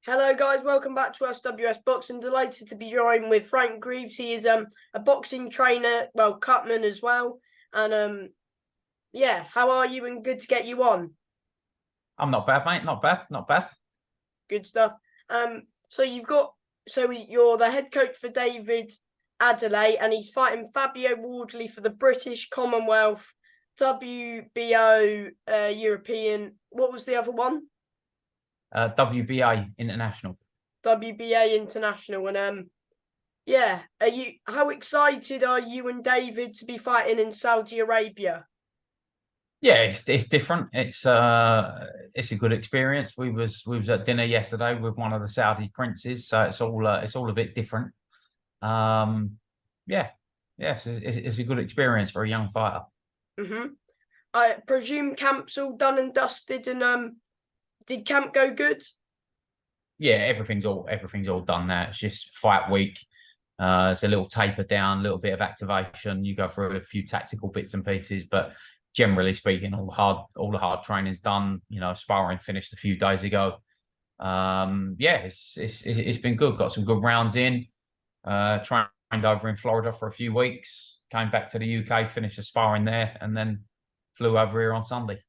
Hello, guys. Welcome back to SWS Boxing. Delighted to be joined with Frank Greaves. He is a boxing trainer, well, cutman as well. And yeah, how are you? And good to get you on. I'm not bad, mate. Not bad. Not bad. Good stuff. You're the head coach for David Adelaide, and he's fighting Fabio Wardley for the British Commonwealth WBO European. What was the other one? WBA International. WBA International. And yeah, how excited are you and David to be fighting in Saudi Arabia? Yeah, it's different. It's a good experience. We was at dinner yesterday with one of the Saudi princes, so it's all a bit different. Um, yeah, yes, it's a good experience for a young fighter. Mm-hmm. I presume camp's all done and dusted, and did camp go good? Yeah, everything's all done now. It's just fight week. It's a little taper down, a little bit of activation. You go through a few tactical bits and pieces, but generally speaking, all the hard training's done. Sparring finished a few days ago. Yeah, it's been good. Got some good rounds in. Trained over in Florida for a few weeks. Came back to the UK, finished the sparring there, and then flew over here on Sunday.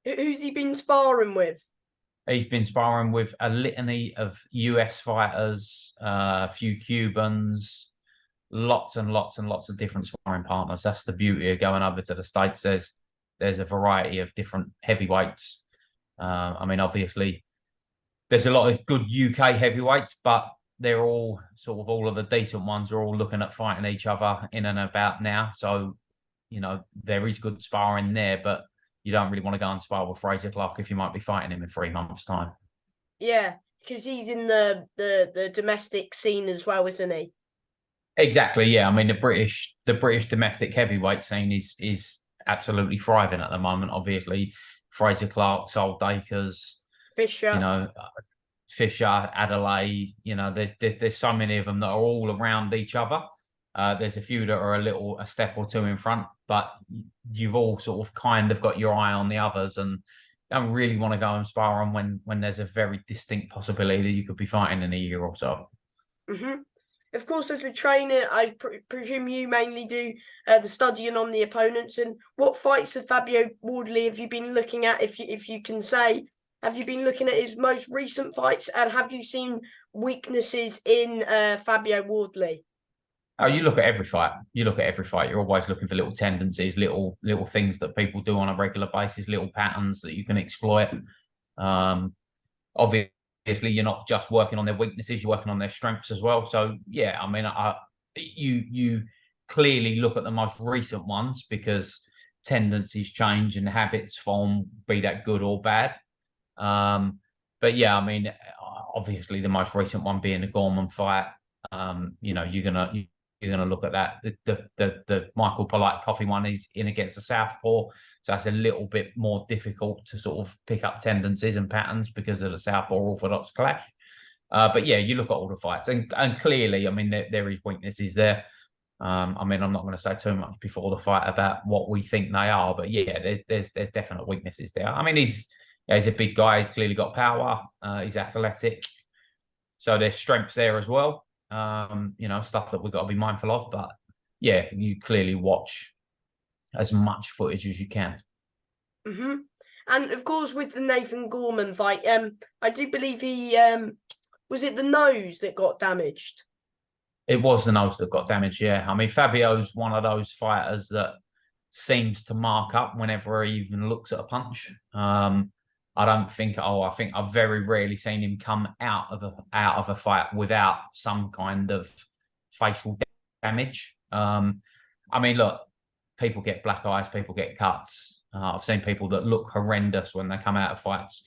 Who's he been sparring with? He's been sparring with a litany of US fighters, a few Cubans, lots and lots and lots of different sparring partners. That's the beauty of going over to the States. There's a variety of different heavyweights. Obviously, there's a lot of good UK heavyweights, but they're all of the decent ones are all looking at fighting each other in and about now. So, there is good sparring there, but you don't really want to go and spar with Fraser Clark if you might be fighting him in 3 months' time. Yeah, because he's in the domestic scene as well, isn't he? Exactly. Yeah. I mean, the British domestic heavyweight scene is absolutely thriving at the moment. Obviously, Fraser Clark, Sol Dakers, you Fisher. know, Fisher, Adelaide. There's so many of them that are all around each other. There's a few that are a step or two in front, but you've all sort of kind of got your eye on the others, and don't really want to go and spar on when there's a very distinct possibility that you could be fighting in a year or so. Mm-hmm. Of course, as a trainer, I presume you mainly do the studying on the opponents. And what fights of Fabio Wardley have you been looking at, if you can say? Have you been looking at his most recent fights, and have you seen weaknesses in Fabio Wardley? Oh, you look at every fight. You look at every fight. You're always looking for little tendencies, little things that people do on a regular basis, little patterns that you can exploit. Um, Obviously, you're not just working on their weaknesses; you're working on their strengths as well. So, yeah, you clearly look at the most recent ones because tendencies change and habits form, be that good or bad. But yeah, obviously, the most recent one being the Gorman fight. You're gonna look at that. The Michael Polite Coffee one is in against the Southpaw, so that's a little bit more difficult to sort of pick up tendencies and patterns because of the Southpaw Orthodox clash. But yeah, you look at all the fights, and clearly, there is weaknesses there. I'm not going to say too much before the fight about what we think they are, but yeah, there's definite weaknesses there. He's a big guy. He's clearly got power. He's athletic, so there's strengths there as well. Stuff that we've got to be mindful of. But yeah, you clearly watch as much footage as you can. Mm-hmm. And of course, with the Nathan Gorman fight, I do believe he was it the nose that got damaged. It was the nose that got damaged. Yeah, Fabio's one of those fighters that seems to mark up whenever he even looks at a punch. I think I've very rarely seen him come out of a fight without some kind of facial damage. Look, people get black eyes, people get cuts. I've seen people that look horrendous when they come out of fights,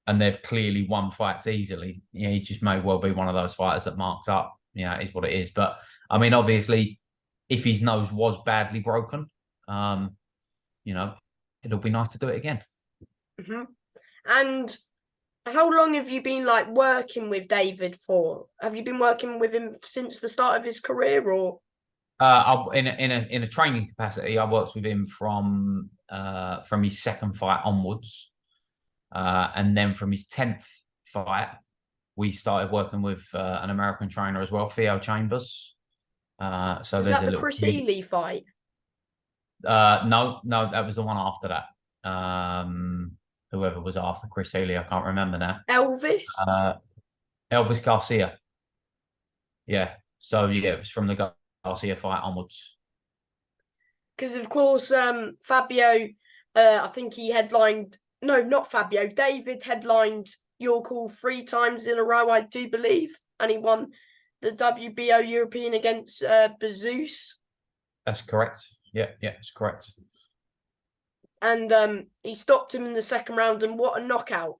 and they've clearly won fights easily. He just may well be one of those fighters that marks up. It is what it is. But obviously, if his nose was badly broken, it'll be nice to do it again. Mm-hmm. And how long have you been working with David for? Have you been working with him since the start of his career, or? In a training capacity, I worked with him from his second fight onwards, and then from his 10th fight, we started working with an American trainer as well, Theo Chambers. So Was there's that a the little Chris Ely fight? no, that was the one after that. Whoever was after Chris Healy, I can't remember now. Elvis? Uh, Elvis Garcia. Yeah. So yeah, it was from the Garcia fight onwards. Because of course, Fabio, I think he headlined. No, not Fabio. David headlined Your Call 3 times in a row, I do believe, and he won the WBO European against Bezus. That's correct. Yeah, yeah, it's correct. And he stopped him in the second round, and what a knockout!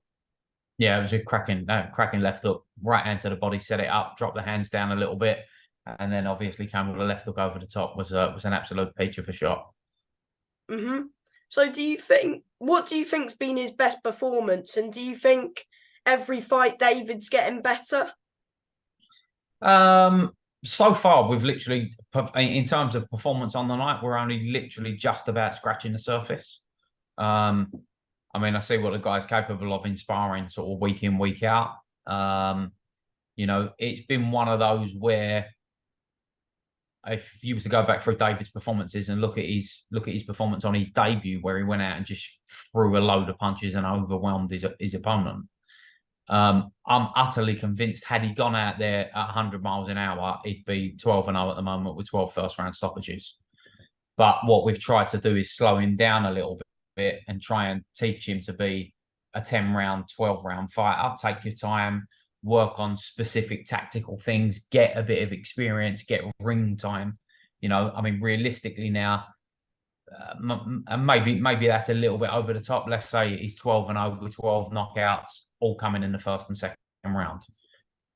Yeah, it was a cracking left hook, right hand to the body, set it up, dropped the hands down a little bit, and then obviously came with a left hook over the top. Was an absolute peach of a shot. So, what do you think's been his best performance, and do you think every fight David's getting better? So far, we've literally, in terms of performance on the night, we're only literally just about scratching the surface. I mean, I see what the guy's capable of inspiring sort of week in, week out. It's been one of those where if you was to go back through David's performances and look at his performance on his debut, where he went out and just threw a load of punches and overwhelmed his opponent. I'm utterly convinced had he gone out there at 100 miles an hour, he'd be 12-0 at the moment with 12 first-round stoppages. But what we've tried to do is slow him down a little bit and try and teach him to be a 10-round, 12-round fighter. Take your time, work on specific tactical things, get a bit of experience, get ring time. I mean, realistically now, and maybe that's a little bit over the top. Let's say he's 12-0 with 12 knockouts, all coming in the first and second round.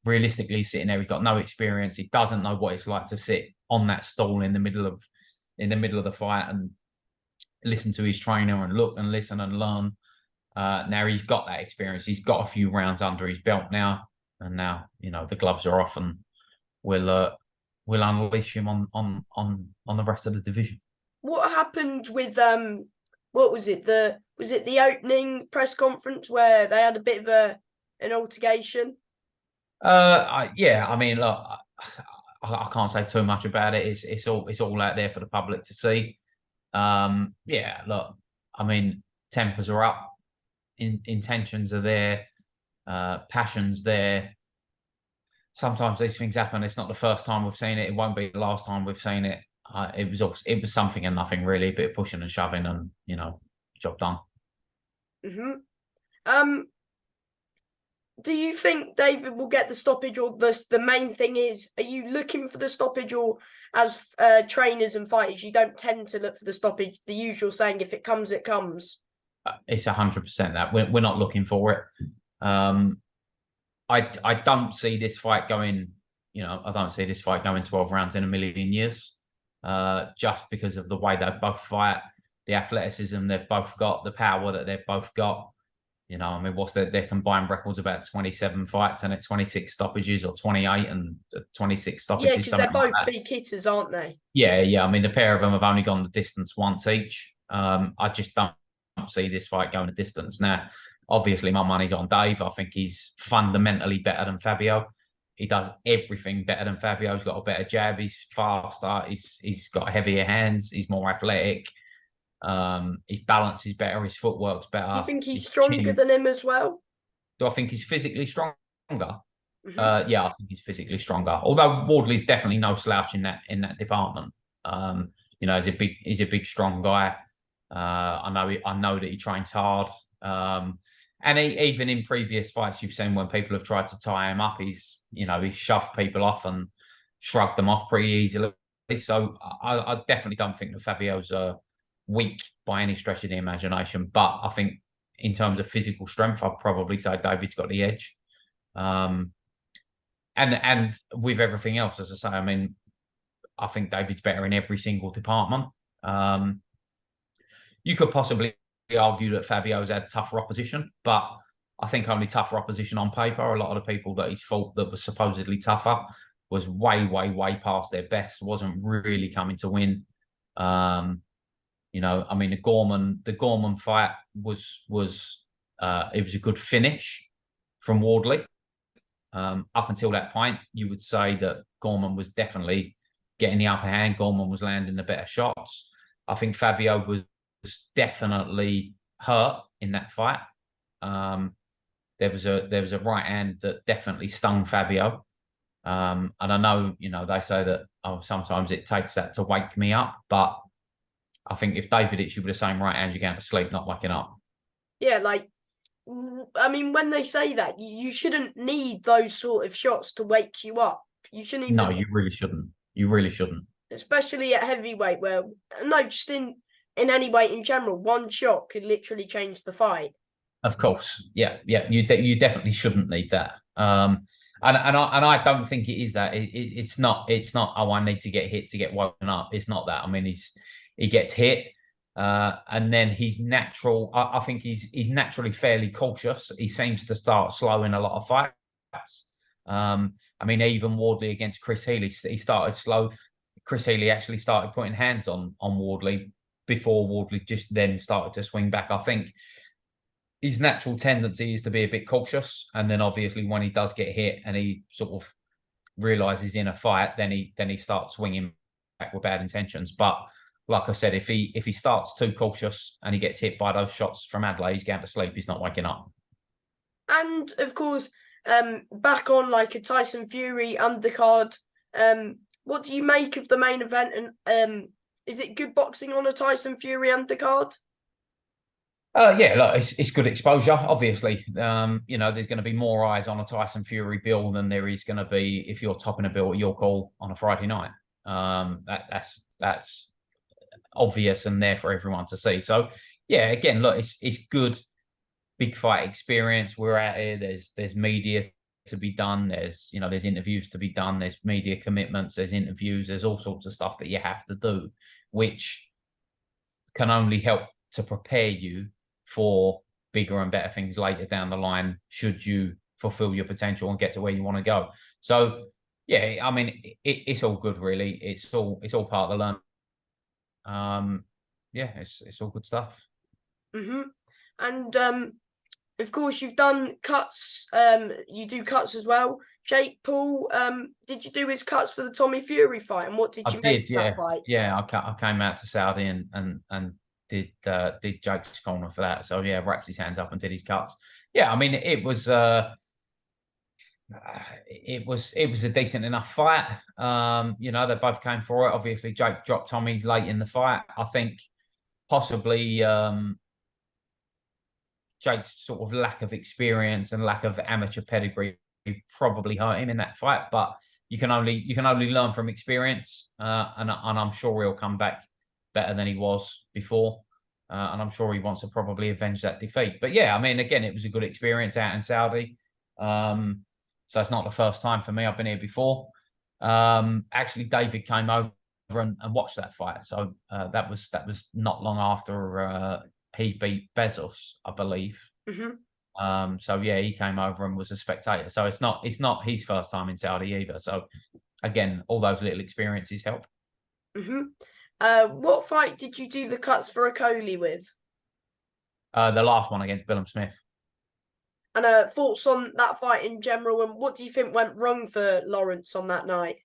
Realistically, he's sitting there, he's got no experience. He doesn't know what it's like to sit on that stool in the middle of the fight and listen to his trainer and look and listen and learn. Now he's got that experience. He's got a few rounds under his belt now, and now the gloves are off, and we'll unleash him on the rest of the division. What happened with what was it? The opening press conference where they had a bit of an altercation? Yeah, I mean, look, I can't say too much about it. It's all out there for the public to see. Yeah, look, I mean, tempers are up, intentions are there, passions there. Sometimes these things happen. It's not the first time we've seen it. It won't be the last time we've seen it. It was something and nothing really, a bit of pushing and shoving, and job done. Do you think David will get the stoppage, or the main thing is, are you looking for the stoppage, or as trainers and fighters, you don't tend to look for the stoppage? The usual saying, if it comes, it comes. It's 100% that we're not looking for it. I don't see this fight going. I don't see this fight going 12 rounds in a million years. Just because of the way they both fight, the athleticism they've both got, the power that they've both got. I mean, what's their combined records? About 27 fights and at 26 stoppages, or 28 and 26 stoppages. Yeah, because they're both big hitters, aren't they? Yeah. I mean, the pair of them have only gone the distance once each. I just don't see this fight going the distance. Now, obviously, my money's on Dave. I think he's fundamentally better than Fabio. He does everything better than Fabio. He's got a better jab. He's faster. He's got heavier hands. He's more athletic. His balance is better. His footwork's better. You think he's stronger than him as well? Do I think he's physically stronger? Yeah, I think he's physically stronger. Although Wardley's definitely no slouch in that department. He's a big, strong guy. I know that he trains hard. And even in previous fights, you've seen when people have tried to tie him up, he's shoved people off and shrugged them off pretty easily. So I definitely don't think that Fabio's weak by any stretch of the imagination. But I think in terms of physical strength, I'd probably say David's got the edge. And with everything else, as I say, I mean, I think David's better in every single department. You could possibly argue that Fabio's had tougher opposition, but I think only tougher opposition on paper. A lot of the people that he's fought that was supposedly tougher was way, way, way past their best, wasn't really coming to win. I mean, the Gorman fight was it was a good finish from Wardley. Up until that point, you would say that Gorman was definitely getting the upper hand. Gorman was landing the better shots. I think Fabio was definitely hurt in that fight. There was a right hand that definitely stung Fabio. And I know, they say that sometimes it takes that to wake me up, but I think if David hits you with the same right hand, you're going to sleep, not waking up. Yeah, like I mean, when they say that, you shouldn't need those sort of shots to wake you up. You shouldn't No, even, you really shouldn't. You really shouldn't. especially at heavyweight, where no, just in any weight in general, one shot could literally change the fight. Of course, yeah. You definitely shouldn't need that. And I don't think it is that. It's not. It's not. Oh, I need to get hit to get woken up. It's not that. I mean, he gets hit, and then he's natural. I think he's naturally fairly cautious. He seems to start slowing a lot of fights. I mean, even Wardley against Chris Healy, he started slow. Chris Healy actually started putting hands on Wardley before Wardley just then started to swing back. I think his natural tendency is to be a bit cautious, and then obviously when he does get hit and he sort of realizes in a fight, then he starts swinging back with bad intentions. But like I said, if he starts too cautious and he gets hit by those shots from Adelaide, he's going to sleep. He's not waking up. And of course, back on like a Tyson Fury undercard, what do you make of the main event? And is it good boxing on a Tyson Fury undercard? Yeah, look, it's good exposure. Obviously, there's going to be more eyes on a Tyson Fury bill than there is going to be if you're topping a bill at your call on a Friday night. That's obvious and there for everyone to see. So, yeah, again, look, it's good big fight experience. We're out here. There's media to be done. There's interviews to be done. There's media commitments. There's interviews. There's all sorts of stuff that you have to do, which can only help to prepare you for bigger and better things later down the line, should you fulfill your potential and get to where you want to go. So, yeah, I mean, it's all good, really. It's all part of the learn. Yeah, it's all good stuff. Mm-hmm. And of course, you've done cuts. You do cuts as well. Jake Paul, did you do his cuts for the Tommy Fury fight? And what did I you make did, of yeah, that fight? yeah. I came out to Saudi and did Jake's corner for that. So yeah, wrapped his hands up and did his cuts. Yeah, I mean, it was a decent enough fight. They both came for it. Obviously, Jake dropped Tommy late in the fight. I think possibly Jake's sort of lack of experience and lack of amateur pedigree probably hurt him in that fight. But you can only learn from experience, and I'm sure he'll come back better than he was before. And I'm sure he wants to probably avenge that defeat. But yeah, I mean, again, it was a good experience out in Saudi. So it's not the first time for me. I've been here before. Actually, David came over and watched that fight. So that was not long after he beat Bezos, I believe. Mm-hmm. So yeah, he came over and was a spectator. So it's not his first time in Saudi either. So again, all those little experiences help. Mm-hmm. What fight did you do the cuts for Okoli with? The last one against Billum Smith. And thoughts on that fight in general, and what do you think went wrong for Lawrence on that night?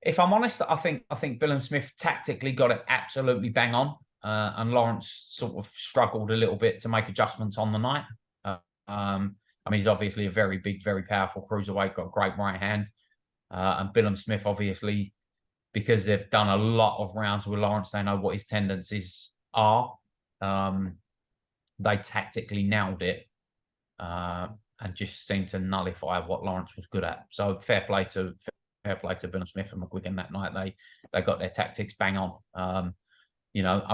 If I'm honest, I think Billum Smith tactically got it absolutely bang on, and Lawrence sort of struggled a little bit to make adjustments on the night. I mean, he's obviously a very big, very powerful cruiserweight, got a great right hand, and Billum Smith obviously, because they've done a lot of rounds with Lawrence, they know what his tendencies are. They tactically nailed it, and just seemed to nullify what Lawrence was good at. So fair play to Billum Smith and McGuigan that night. They got their tactics bang on. I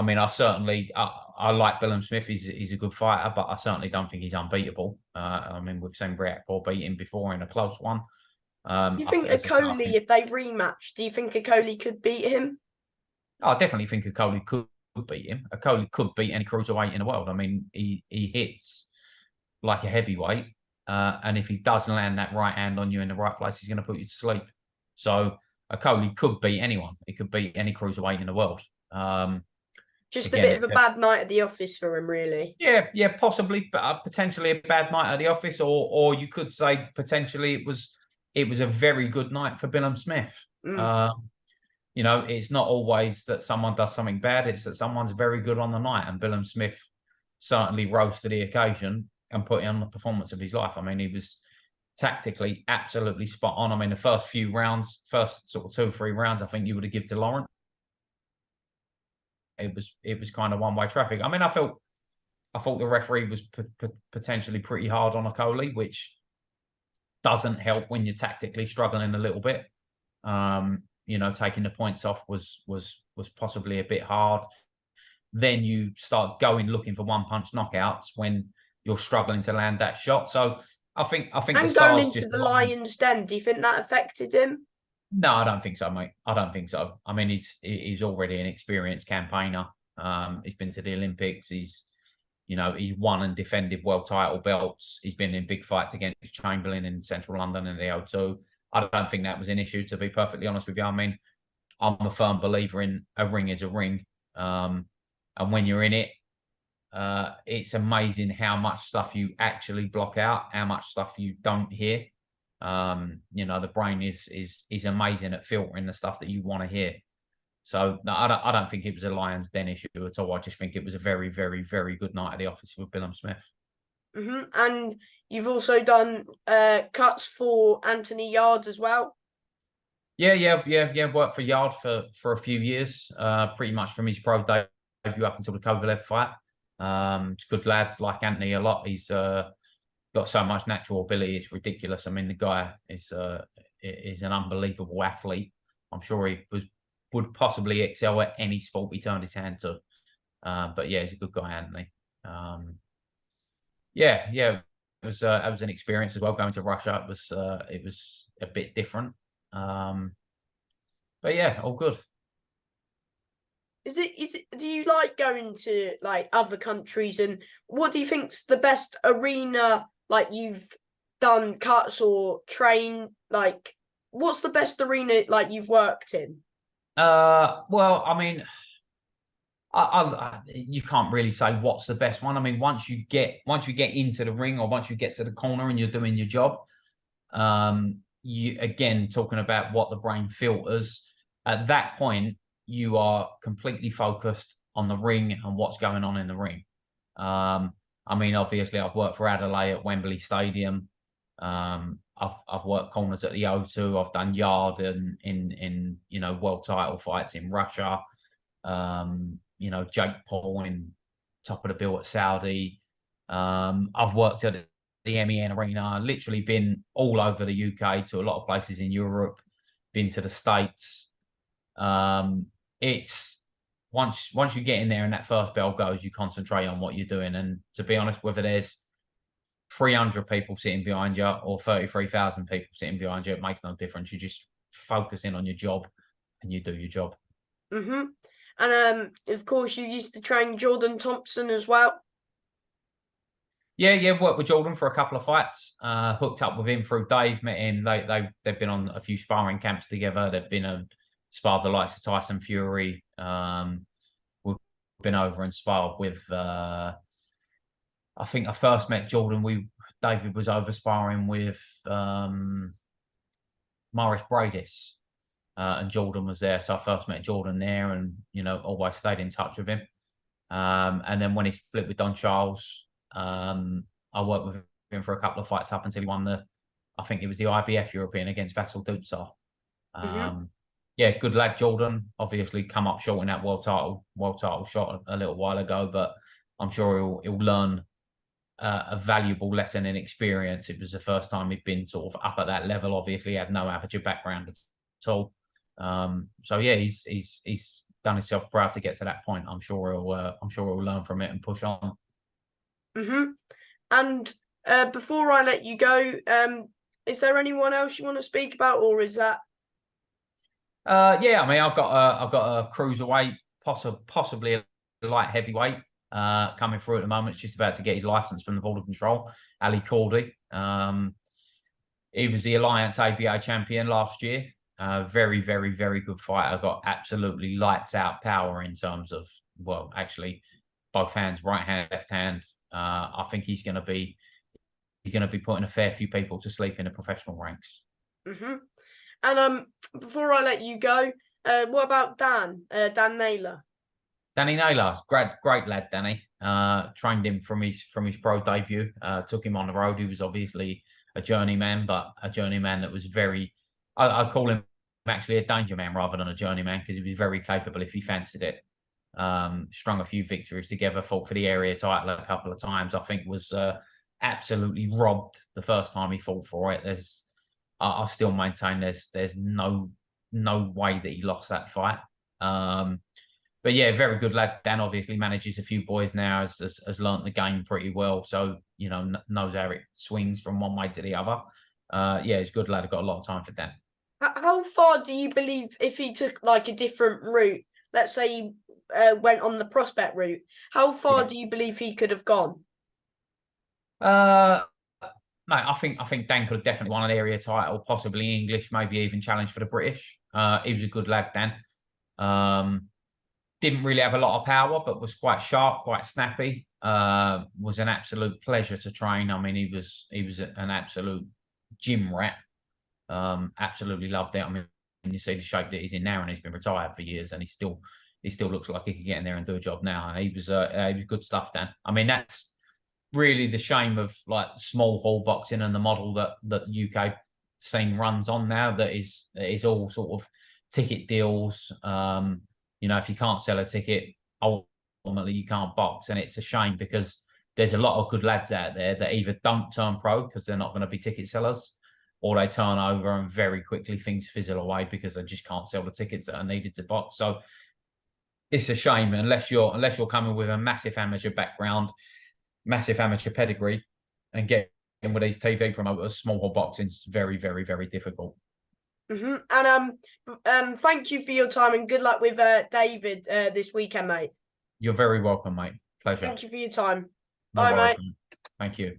mean, I like Billum Smith. He's a good fighter, but I certainly don't think he's unbeatable. I mean, we've seen Briakpor beat him before in a close one. Do you think Okoli, if they rematch, do you think Okoli could beat him? I definitely think Okoli could beat him. Okoli could beat any cruiserweight in the world. I mean, he hits like a heavyweight, and if he does land that right hand on you in the right place, he's going to put you to sleep. So Okoli could beat anyone. He could beat any cruiserweight in the world. Just a again, bit of a bad night at the office for him, really. yeah, possibly, but potentially a bad night at the office, or you could say potentially it was a very good night for Billum Smith. Mm. You know, it's not always that someone does something bad; it's that someone's very good on the night, and Billum Smith certainly rose to the occasion and put in the performance of his life. I mean, he was tactically absolutely spot on. I mean, the first few rounds, first sort of 2 or 3 rounds, I think you would have given to Lawrence. It was kind of one-way traffic. I mean, I thought the referee was potentially pretty hard on Okoli, which doesn't help when you're tactically struggling a little bit. You know, taking the points off was possibly a bit hard. Then you start going looking for one-punch knockouts when you're struggling to land that shot. So I think the And going stars into just the Lions' Den, do you think that affected him? No, I don't think so, mate. I don't think so. I mean, he's already an experienced campaigner. He's been to the Olympics. He's won and defended world title belts. He's been in big fights against Chamberlain in Central London in the O2. I don't think that was an issue, to be perfectly honest with you. I mean, I'm a firm believer in a ring is a ring. And when you're in it, it's amazing how much stuff you actually block out, how much stuff you don't hear. You know, the brain is amazing at filtering the stuff that you want to hear. So no, I don't think it was a Lions Den issue at all. I just think it was a very, very, very good night at the office with Billum Smith. And you've also done cuts for Anthony Yards as well. Yeah. Worked for Yard for a few years, pretty much from his pro debut up until the Kovalev fight. Good lad, like Anthony a lot. He's got so much natural ability, it's ridiculous. I mean, the guy is an unbelievable athlete. I'm sure he would possibly excel at any sport he turned his hand to. But yeah, he's a good guy, Anthony. It was an experience as well going to Russia. It was a bit different. But yeah, all good. Do you like going to like other countries, and what do you think's the best arena like you've done cuts or train, like what's the best arena like you've worked in? Well, I mean, you can't really say what's the best one. I mean, once you get into the ring or once you get to the corner and you're doing your job, you again talking about what the brain filters. At that point, you are completely focused on the ring and what's going on in the ring. I mean, obviously, I've worked for Adelaide at Wembley Stadium. I've worked corners at the O2. I've done yard in world title fights in Russia. Jake Paul in top of the bill at Saudi. I've worked at the MEN Arena. Literally been all over the UK to a lot of places in Europe. Been to the States. It's once you get in there and that first bell goes, you concentrate on what you're doing. And to be honest, whether there's 300 people sitting behind you or 33,000 people sitting behind you, it makes no difference. You just focus in on your job and you do your job. And of course, you used to train Jordan Thompson as well. Yeah, worked with Jordan for a couple of fights. Hooked up with him through Dave. Met him. They've been on a few sparring camps together. They've been sparred the likes of Tyson Fury. We've been over and sparred with. I think I first met Jordan. David was over sparring with Morris Bradis, and Jordan was there. So I first met Jordan there, and always stayed in touch with him. And then when he split with Don Charles, I worked with him for a couple of fights up until he won I think it was the IBF European against Vasyl Dutsar. Yeah, good lad, Jordan. Obviously, come up short in that world title shot a little while ago, but I'm sure he'll learn a valuable lesson in experience. It was the first time he'd been sort of up at that level. Obviously, he had no amateur background at all. So yeah, he's done himself proud to get to that point. I'm sure he'll learn from it and push on. And before I let you go, is there anyone else you want to speak about, or is that? Yeah, I mean, I've got a cruiserweight, possibly a light heavyweight coming through at the moment. It's just about to get his license from the Border Control. Ali Cordy. He was the Alliance ABA champion last year. Very, very, very good fighter. Got absolutely lights out power in terms of well, actually, both hands, right hand, left hand. I think he's going to be putting a fair few people to sleep in the professional ranks. Mm-hmm. And before I let you go, what about Dan? Dan Naylor. Danny Naylor, great lad, Danny. Trained him from his pro debut. Took him on the road. He was obviously a journeyman, but a journeyman that was very. I call him actually a danger man rather than a journeyman because he was very capable if he fancied it. Strung a few victories together. Fought for the area title a couple of times. I think was absolutely robbed the first time he fought for it. I still maintain there's no way that he lost that fight. But yeah, very good lad. Dan obviously manages a few boys now, has learnt the game pretty well. So, knows how it swings from one way to the other. Yeah, he's a good lad. I've got a lot of time for Dan. How far do you believe if he took like a different route? Let's say he went on the prospect route. How far Yeah. do you believe he could have gone? No, I think Dan could have definitely won an area title, possibly English, maybe even challenged for the British. He was a good lad, Dan. Didn't really have a lot of power, but was quite sharp, quite snappy. Was an absolute pleasure to train. I mean, he was an absolute gym rat. Absolutely loved it. I mean, you see the shape that he's in now, and he's been retired for years, and he still looks like he could get in there and do a job now. And he was good stuff, Dan. I mean, that's really the shame of like small hall boxing and the model that UK scene runs on now. That is all sort of ticket deals. If you can't sell a ticket, ultimately you can't box, and it's a shame because there's a lot of good lads out there that either don't turn pro because they're not going to be ticket sellers, or they turn over and very quickly things fizzle away because they just can't sell the tickets that are needed to box. So it's a shame unless you're coming with a massive amateur background, massive amateur pedigree, and getting with these TV promoters. Small hall boxing's very, very, very difficult. Mm-hmm. And thank you for your time and good luck with David this weekend, mate. You're very welcome, mate. Pleasure. Thank you for your time. No Bye, worries, mate. man. Thank you.